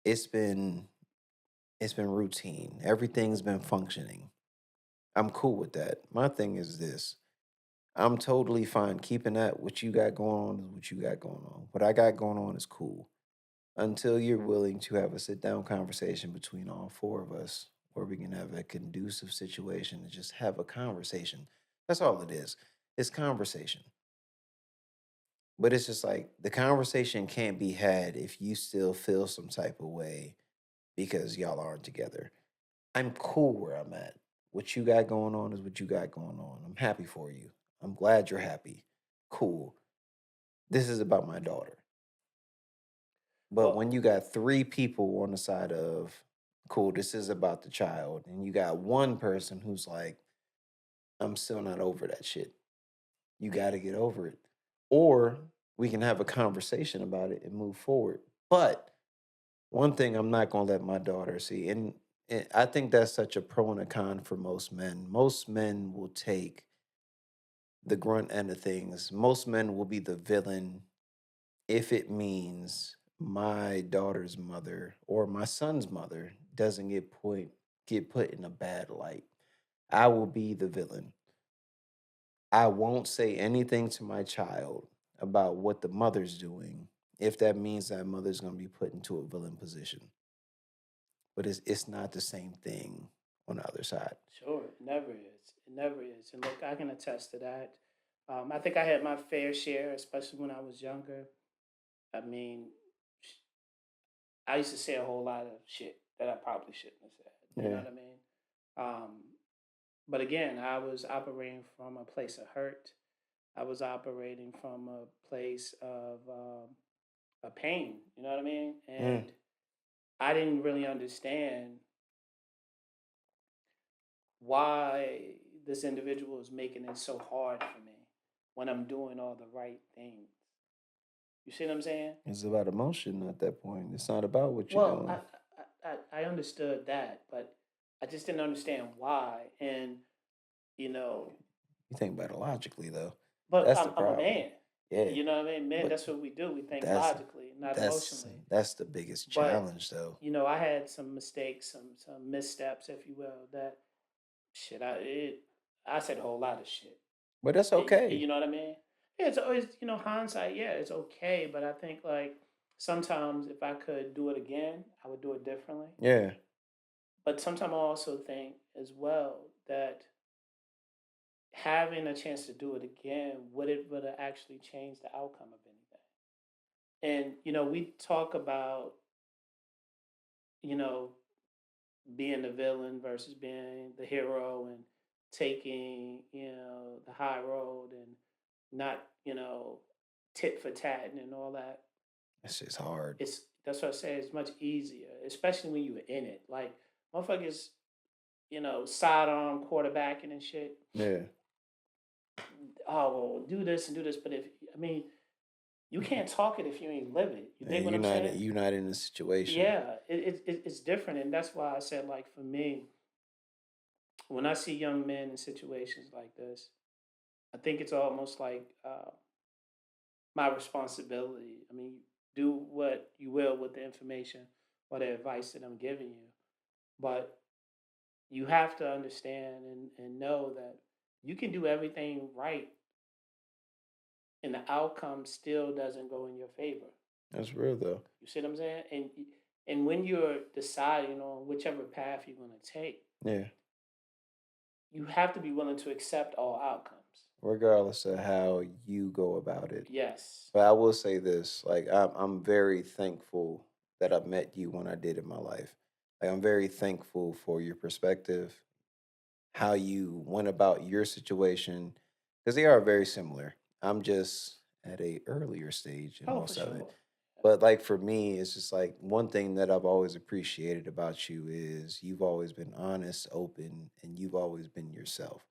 It's been it's been routine. Everything's been functioning. I'm cool with that. My thing is this. I'm totally fine keeping that. What you got going on is what you got going on. What I got going on is cool. Until you're willing to have a sit down conversation between all four of us where we can have a conducive situation and just have a conversation. That's all it is. It's conversation. But it's just like the conversation can't be had if you still feel some type of way because y'all aren't together. I'm cool where I'm at. What you got going on is what you got going on. I'm happy for you. I'm glad you're happy. Cool. This is about my daughter. But Well, when you got three people on the side of, cool, this is about the child, and you got one person who's like, I'm still not over that shit. You got to get over it. Or we can have a conversation about it and move forward. But one thing I'm not going to let my daughter see, and I think that's such a pro and a con for most men. Most men will take the grunt end of things. Most men will be the villain if it means my daughter's mother or my son's mother doesn't get put in a bad light. I will be the villain. I won't say anything to my child about what the mother's doing if that means that mother's going to be put into a villain position. But it's not the same thing on the other side. sure, it never is. It never is. And look, I can attest to that. I think I had my fair share, especially when I was younger. I mean, I used to say a whole lot of shit that I probably shouldn't have said. You know Yeah. what I mean? Um, but again, I was operating from a place of hurt. I was operating from a place of a pain. You know what I mean? Yeah. And I didn't really understand why this individual is making it so hard for me when I'm doing all the right things. You see what I'm saying? It's about emotion at that point. It's not about what you're Well, doing. I understood that, but I just didn't understand why. And you know, You think about it logically though. but That's the I'm a problem. man. Yeah. You know what I mean? Men, But that's what we do. We think that's logically, not that's emotionally. that's the biggest But challenge though. I had some mistakes, some missteps, if you will. That shit, I said a whole lot of shit. But that's okay. You know what I mean? Yeah, it's always hindsight. Yeah, it's okay, but I think like sometimes if I could do it again, I would do it differently. Yeah. But sometimes I also think as well that having a chance to do it again would it actually change the outcome of anything? And we talk about you know being the villain versus being the hero and taking the high road and not tit for tat and all that. It's just hard. It's That's what I say. It's much easier, especially when you're in it. Like motherfuckers, sidearm quarterbacking and shit. Yeah. Oh, well, do this and do this, but if I mean, you can't talk it if you ain't live it. You dig And what I'm saying? you're not in a situation. Yeah, it's different, and that's why I said like for me, when I see young men in situations like this, I think it's almost like my responsibility. I mean, do what you will with the information or the advice that I'm giving you, but you have to understand and know that you can do everything right and the outcome still doesn't go in your favor. That's real though. You see what I'm saying? And when you're deciding on whichever path you're going to take, Yeah. you have to be willing to accept all outcomes. Regardless of how you go about it. Yes. But I will say this, like I'm very thankful that I met you when I did in my life. Like, I'm very thankful for your perspective, how you went about your situation, because they are very similar. I'm just at a earlier stage in Oh, for most of it. sure. But like for me, it's just like one thing that I've always appreciated about you is you've always been honest, open, and you've always been yourself.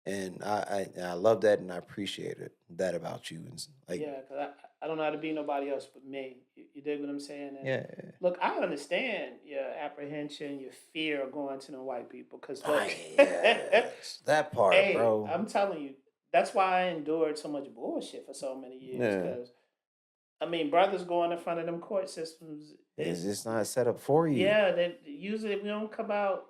Thank And I love that, and I appreciate it that about you. And you. like, Yeah, because I don't know how to be nobody else but me. You dig what I'm saying? And yeah, look, I understand your apprehension, your fear of going to the white people. Because look, yes, that part, hey, bro. I'm telling you, that's why I endured so much bullshit for so many years. Yeah, Because I mean, brothers going in front of them court systems. it's not set up for you. Yeah, that usually we don't come out.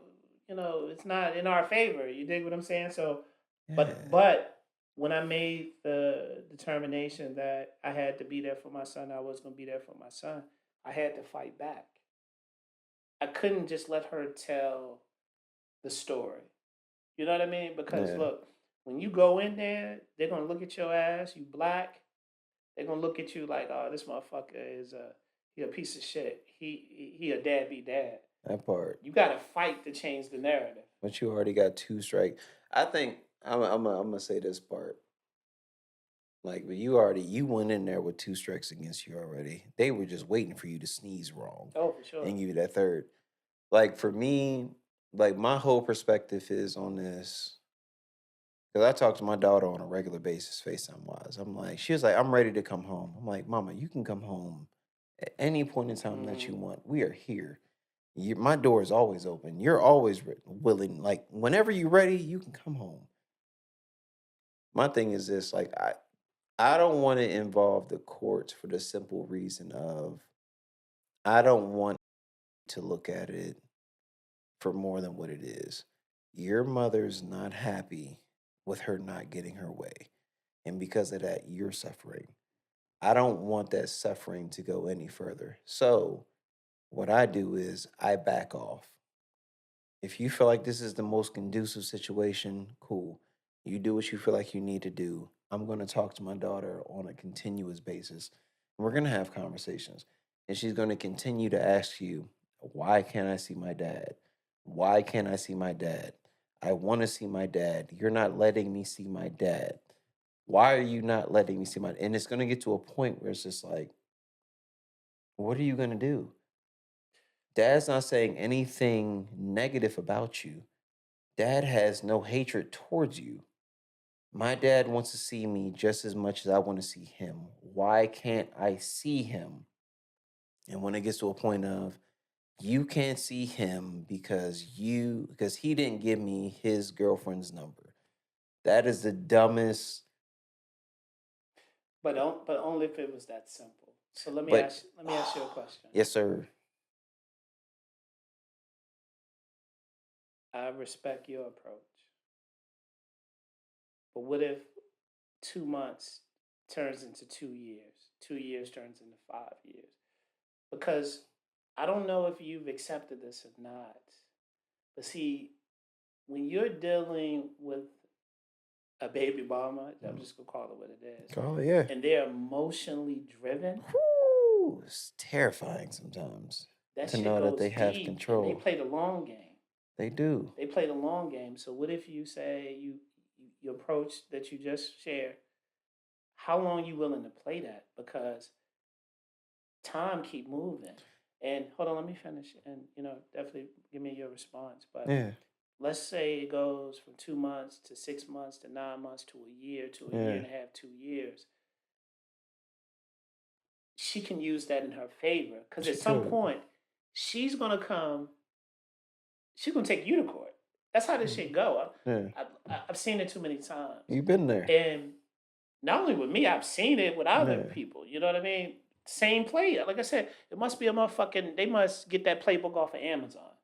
It's not in our favor. You dig what I'm saying? So, Yeah, but when I made the determination that I had to be there for my son, I was going to be there for my son. I had to fight back. I couldn't just let her tell the story. You know what I mean? Because yeah, look, when you go in there, they're gonna look at your ass. You black. They're gonna look at you like, oh, this motherfucker is he a piece of shit. He a deadbeat dad. that part. You got to fight to change the narrative. But you already got two strikes. I think I'm gonna say this part. Like, but you went in there with two strikes against you already. They were just waiting for you to sneeze wrong Oh, for sure. and give you that third. Like for me, like my whole perspective is on this because I talk to my daughter on a regular basis, FaceTime wise. I'm like, she was like, I'm ready to come home. I'm like, Mama, you can come home at any point in time that you Mm-hmm. want. We are here. My door is always open. You're always willing. Like whenever you're ready, you can come home. My thing is this: like I don't want to involve the courts for the simple reason of I don't want to look at it for more than what it is. Your mother's not happy with her not getting her way. And because of that, you're suffering. I don't want that suffering to go any further. So, what I do is I back off. If you feel like this is the most conducive situation, cool. You do what you feel like you need to do. I'm going to talk to my daughter on a continuous basis. We're going to have conversations. And she's going to continue to ask you, why can't I see my dad? Why can't I see my dad? I want to see my dad. You're not letting me see my dad. Why are you not letting me see my? And it's going to get to a point where it's just like, what are you going to do? Dad's not saying anything negative about you. Dad has no hatred towards you. My dad wants to see me just as much as I want to see him. Why can't I see him? And when it gets to a point of you can't see him because he didn't give me his girlfriend's number. That is the dumbest. But only if it was that simple. So But let me ask you a question. yes, sir. I respect your approach, but what if 2 months turns into 2 years? 2 years turns into 5 years? Because I don't know if you've accepted this or not. But see, when you're dealing with a baby mama, I'm Mm, just gonna call it what it is, oh yeah. and they're emotionally driven, Whew, it's terrifying sometimes that to shit know that goes they have deep, and they control. play the long game. They do. They play the long game. So what if you say your approach that you just shared? How long you willing to play that? Because time keep moving. And hold on, let me finish. And definitely give me your response. But Yeah. let's say it goes from 2 months to 6 months to 9 months to a year Yeah. and a half, 2 years. She can use that in her favor because at She some could. point she's gonna come. She's gonna take you to court. That's how this Mm, shit go. yeah. I've seen it too many times, You've been there. and not only with me, I've seen it with other Yeah. people. You know what I mean? Same play. Like I said, it must be a motherfucking. They must get that playbook off of Amazon.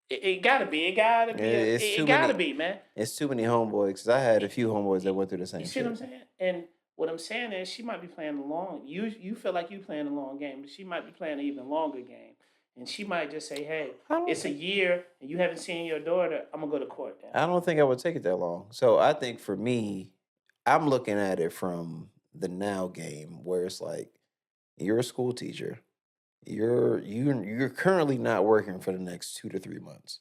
It gotta be. It gotta be a. It's It too gotta many. be, man. It's too many homeboys. Because I had a Y- few homeboys that y- went through the You same see what I'm shit. saying? And what I'm saying is, she might be playing the long. You feel like you playing a long game, but she might be playing an even longer game. And she might just say, "Hey, I don't it's a think. year, and you haven't seen your daughter. I'm gonna go to court then." I don't think I would take it that long. So I think for me, I'm looking at it from the now game where it's like you're a school teacher. You're currently not working for the next 2 to 3 months.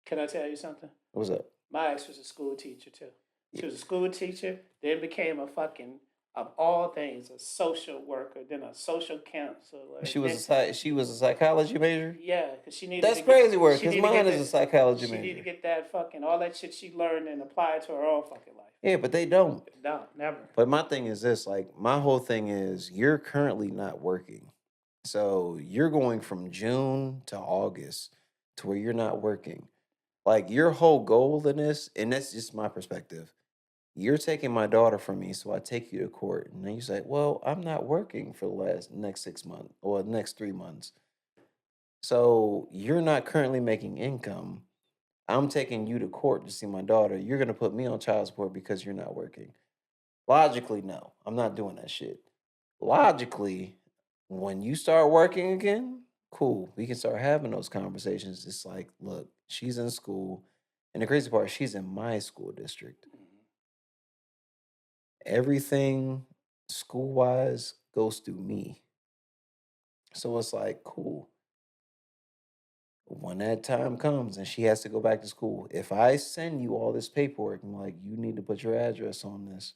Can I tell you something? What's up? My ex was a school teacher too. Yeah. She was a school teacher, then became a fucking, of all things, a social worker, then a social counselor. She was a psychology major. Yeah, because she needed That's to get crazy work. she Cause needed to mine get is a that psychology she needed to major. get that fucking all that shit she learned and apply it to her own fucking life. Yeah, but they don't. No, never. But my thing is this: like, my whole thing is you're currently not working, so you're going from June to August to where you're not working. Like your whole goal in this, and that's just my perspective. You're taking my daughter from me, so I take you to court. And then you say, well, I'm not working for the next 6 months or the next 3 months. So you're not currently making income. I'm taking you to court to see my daughter. You're going to put me on child support because you're not working. Logically, no, I'm not doing that shit. Logically, when you start working again, cool. We can start having those conversations. It's like, look, she's in school. And the crazy part, she's in my school district. Everything school wise goes through me. So it's like, cool. When that time comes and she has to go back to school, if I send you all this paperwork, I'm like, you need to put your address on this,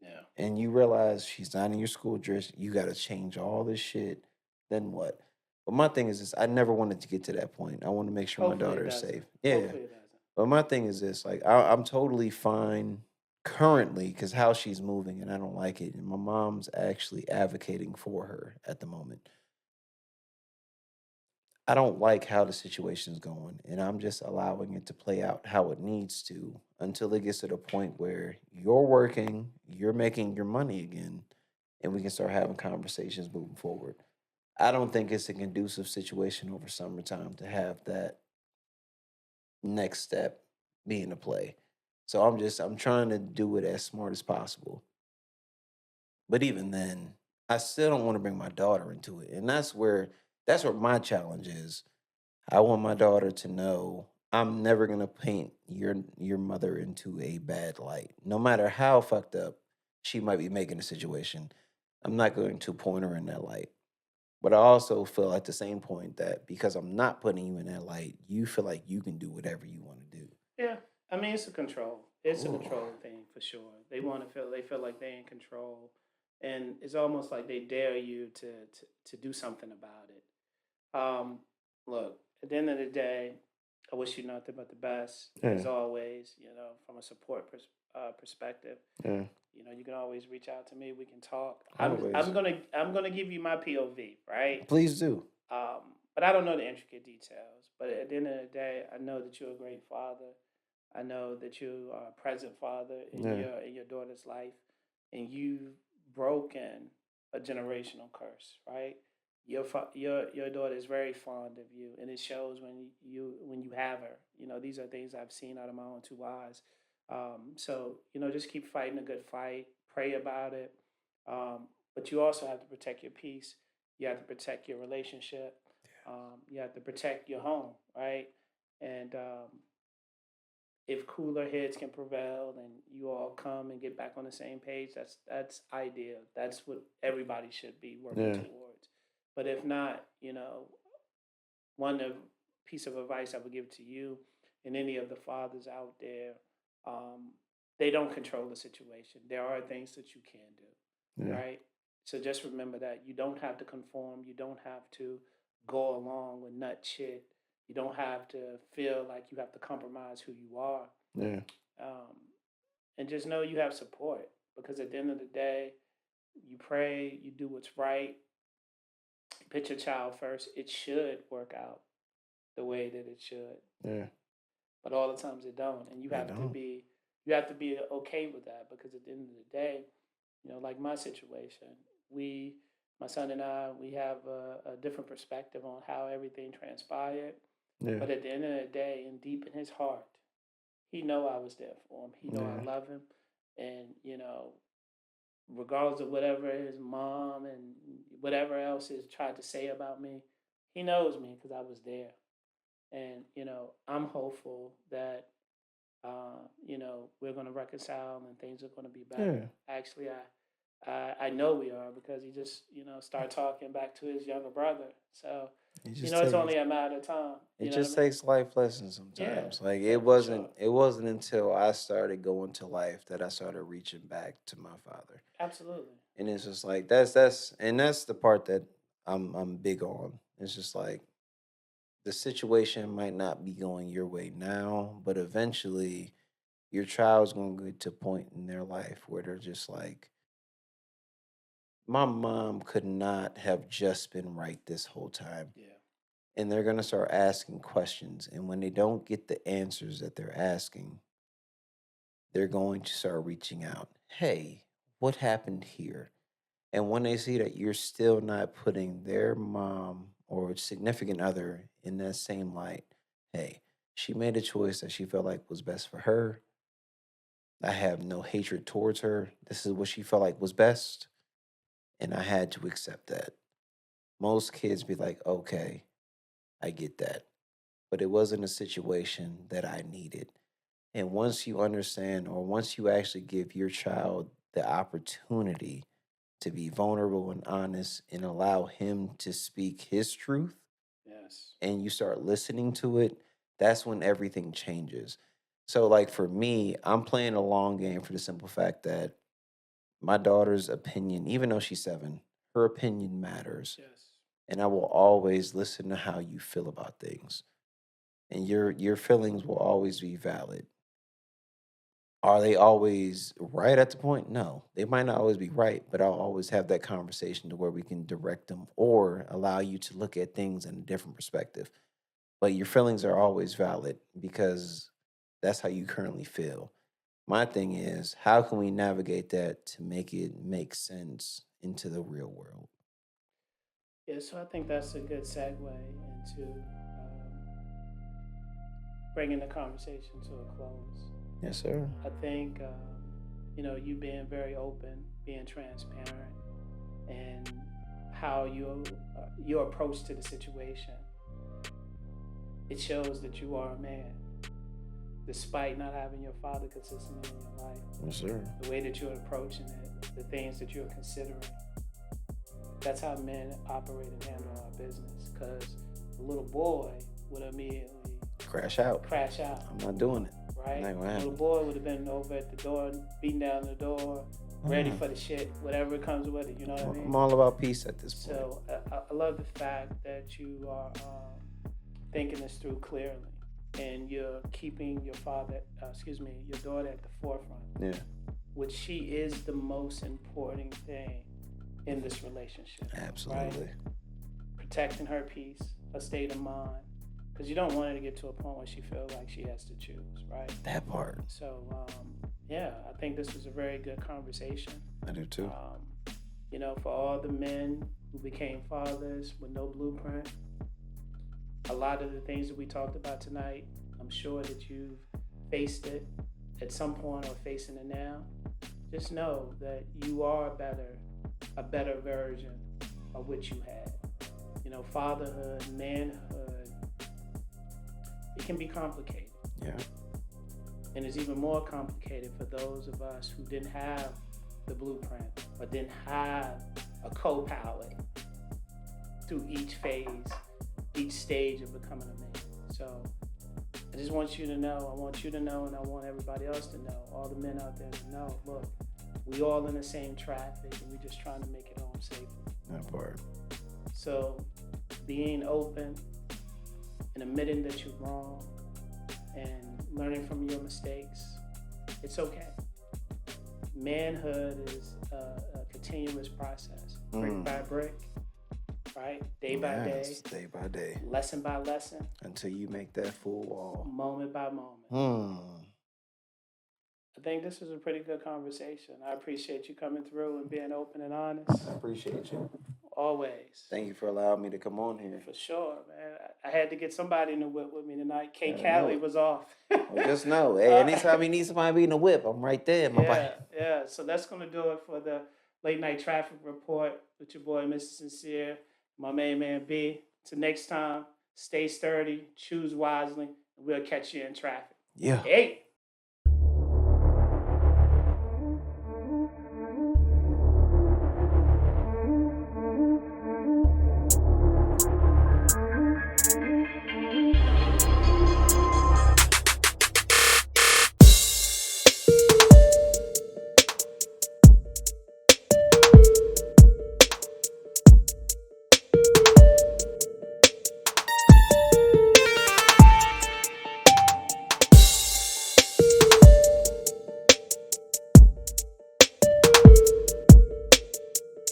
Yeah. and you realize she's not in your school address, you got to change all this shit, then what? But my thing is this: I never wanted to get to that point. I want to make sure my Hopefully daughter it is doesn't. safe. Yeah. Hopefully it doesn't. But my thing is this: like, I'm totally fine currently because how she's moving, and I don't like it. And my mom's actually advocating for her at the moment. I don't like how the situation's going, and I'm just allowing it to play out how it needs to until it gets to the point where you're working, you're making your money again, and we can start having conversations moving forward. I don't think it's a conducive situation over summertime to have that next step be in a play. So I'm trying to do it as smart as possible. But even then, I still don't want to bring my daughter into it. And that's where my challenge is. I want my daughter to know I'm never gonna paint your mother into a bad light. No matter how fucked up she might be making the situation, I'm not going to point her in that light. But I also feel at the same point that because I'm not putting you in that light, you feel like you can do whatever you want to do. Yeah, I mean it's a control. It's a Ooh. control thing for sure. They feel like they're in control, and it's almost like they dare you to do something about it. Um, Look, at the end of the day, I wish you nothing but the best as Yeah, always. You know, from a support perspective, yeah, you can always reach out to me. We can talk. always. I'm gonna give you my POV, right? Please do. But I don't know the intricate details. But at the end of the day, I know that you're a great father. I know that you are a present father Yeah, in your daughter's life, and you've broken a generational curse, right? Your daughter is very fond of you, and it shows when you have her. You know, these are things I've seen out of my own two eyes. So just keep fighting a good fight. Pray about it, but you also have to protect your peace. You have to protect your relationship. You have to protect your home, right? And if cooler heads can prevail and you all come and get back on the same page, that's ideal. That's what everybody should be working yeah, towards. But if not, piece of advice I would give to you and any of the fathers out there, um, they don't control the situation. There are things that you can do, yeah, right? So just remember that you don't have to conform. You don't have to go along with nut shit. You don't have to feel like you have to compromise who you are. yeah, Um, and just know you have support because at the end of the day, you pray, you do what's right, put your child first. It should work out the way that it should, yeah. but all the times it don't, and They don't. you have to be okay with that because at the end of the day, like my situation, we, my son and I, we have a different perspective on how everything transpired. Yeah, But at the end of the day, and deep in his heart, he know I was there for him. He know I yeah, love him, and regardless of whatever his mom and whatever else is tried to say about me, he knows me because I was there. And I'm hopeful that we're going to reconcile and things are going to be better. yeah. Actually, I know we are because he just, started talking back to his younger brother. So, It just it's takes only a matter of time. it You know what just I mean? takes life lessons Yeah, sometimes. Like yeah, for sure. it wasn't until I started going to life that I started reaching back to my father. Absolutely. And it's just like that's the part that I'm big on. It's just like the situation might not be going your way now, but eventually your child's going to get to a point in their life where they're just like, my mom could not have just been right this whole time. Yeah. And they're going to start asking questions. And when they don't get the answers that they're asking, they're going to start reaching out. Hey, what happened here? And when they see that you're still not putting their mom or significant other in that same light, hey, she made a choice that she felt like was best for her. I have no hatred towards her. This is what she felt like was best. And I had to accept that. Most kids be like, okay, I get that. But it wasn't a situation that I needed. And once you understand, or once you actually give your child the opportunity to be vulnerable and honest and allow him to speak his truth, Yes. and you start listening to it, that's when everything changes. So, like for me, I'm playing a long game for the simple fact that my daughter's opinion, even though she's 7, her opinion matters. Yes. And I will always listen to how you feel about things. And your feelings will always be valid. Are they always right at the point? No. They might not always be right, but I'll always have that conversation to where we can direct them or allow you to look at things in a different perspective. But your feelings are always valid because that's how you currently feel. My thing is, how can we navigate that to make it make sense into the real world? Yeah, so I think that's a good segue into bringing the conversation to a close. Yes, sir. I think, you being very open, being transparent, and how your approach to the situation, it shows that you are a man, despite not having your father consistently in your life. Yes, sir. The way that you're approaching it, the things that you're considering, that's how men operate and handle our business. Because the little boy would immediately Crash out. crash out, I'm not doing it. right? Not gonna The little happen. boy would have been over at the door, beating down the door, ready Mm. for the shit, whatever comes with it. You know what I I'm mean? all about peace at this point. So I love the fact that you are thinking this through clearly, and you're keeping your your daughter at the forefront, Yeah, which she is the most important thing in this relationship. absolutely. Right? Protecting her peace, her state of mind, because you don't want her to get to a point where she feels like she has to choose, right? That part. So, yeah, I think this was a very good conversation. I do too. For all the men who became fathers with no blueprint, a lot of the things that we talked about tonight, I'm sure that you've faced it at some point or facing it now. Just know that you are a better version of what you had. Fatherhood, manhood, it can be complicated. Yeah. And it's even more complicated for those of us who didn't have the blueprint or didn't have a co-pilot through each phase, each stage of becoming a man. So I just want you to know, I want you to know, and I want everybody else to know, all the men out there to know, look, we all in the same traffic and we're just trying to make it home safely. That part. So being open and admitting that you're wrong and learning from your mistakes, it's okay. Manhood is a continuous process, brick by brick, right? Day by day, Day by day. lesson by lesson, Until you make that full wall. moment by moment. Hmm. I think this was a pretty good conversation. I appreciate you coming through and being open and honest. I appreciate you. Always. Thank you for allowing me to come on here. For sure, man. I had to get somebody in the whip with me tonight. K. Yeah, I know Callie it. was off. Well, just know, hey, anytime you need somebody to be in the whip, I'm right there, my boy. Yeah. So that's going to do it for the late night traffic report with your boy, Mr. Sencere, my main man B. Till next time, stay sturdy, choose wisely, and we'll catch you in traffic. Yeah. Hey.